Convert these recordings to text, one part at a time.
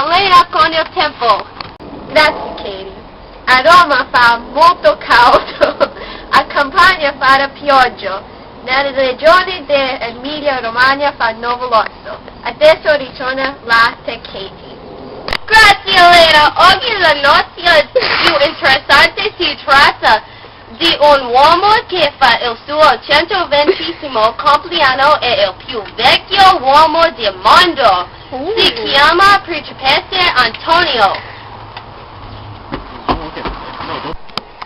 Solena con il tempo. Grazie Katie. A Roma fa molto caldo, a Campania fa pioggia. Nelle regioni dell'Emilia Romagna fa nuvoloso. Adesso ritorna la Katie. Grazie Elena, oggi la notizia più interessante si tratta di un uomo che fa il suo 120° compleanno e il più vecchio uomo del mondo. Si chiama Principesse Antonio.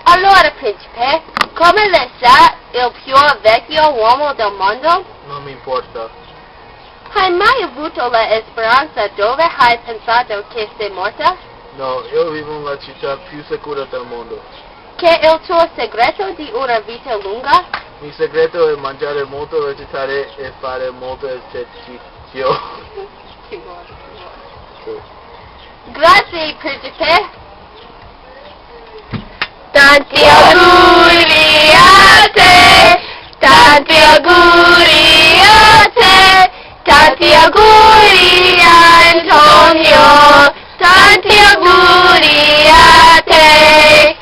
Allora Principe, come lei sa il più vecchio uomo del mondo? Non mi importa. Hai mai avuto la speranza dove hai pensato che sei morta? No, io vivo nella città più sicura del mondo. Che è il tuo segreto di una vita lunga? Il segreto è mangiare molto vegetale e fare molto esercizio. Grazie Principe. Tanti auguri a te, tanti auguri a te, tanti auguri Antonio, tanti auguri a te.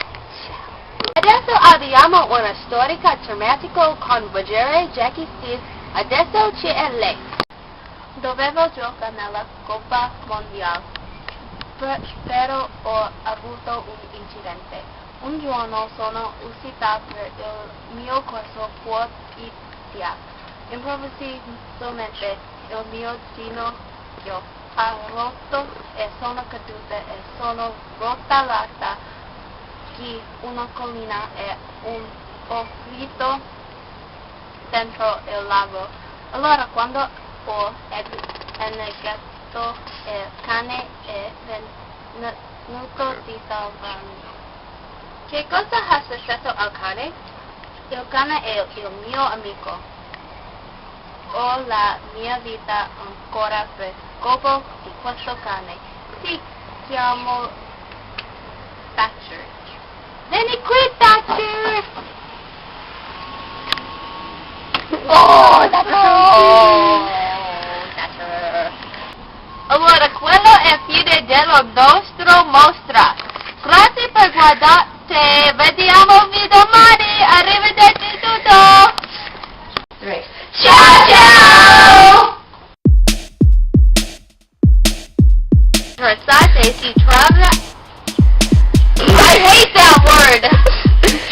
Adesso abbiamo una storica drammatica con Roger Jackie Steve. Adesso c'è lei. Dovevo giocare nella Coppa Mondiale, però ho avuto un incidente. Un giorno sono uscita per il mio corso fuori via. Improvvisamente il mio ginocchio ha rotto e sono caduta e sono rotolata di una collina e ho finito dentro il lago. Allora quando ho annegato il cane è venuto di salvarmi. Che cosa ha successo al cane? Il cane è il mio amico. Ho la mia vita ancora per colpa di questo cane. Si chiama Thatcher. Vieni qui, Thatcher! Oh, Thatcher! Allora, quello è fine della nostra mostra. Grazie per guardare. Vediamo domani. Arrivederci tutto. Ciao ciao. Versate si trova. I hate that word.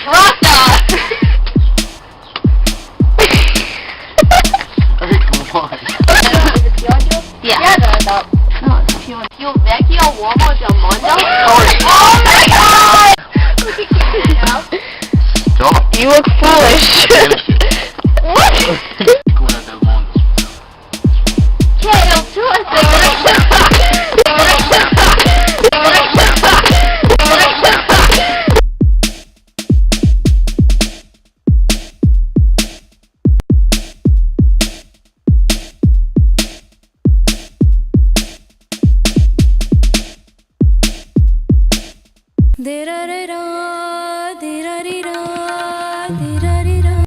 Trata. Come on. Yeah. No, più vecchio uomo del mondo. Oh my God. Stop. You look foolish. What? Sicura del mondo. Che è il tuo segreto? Da da da da.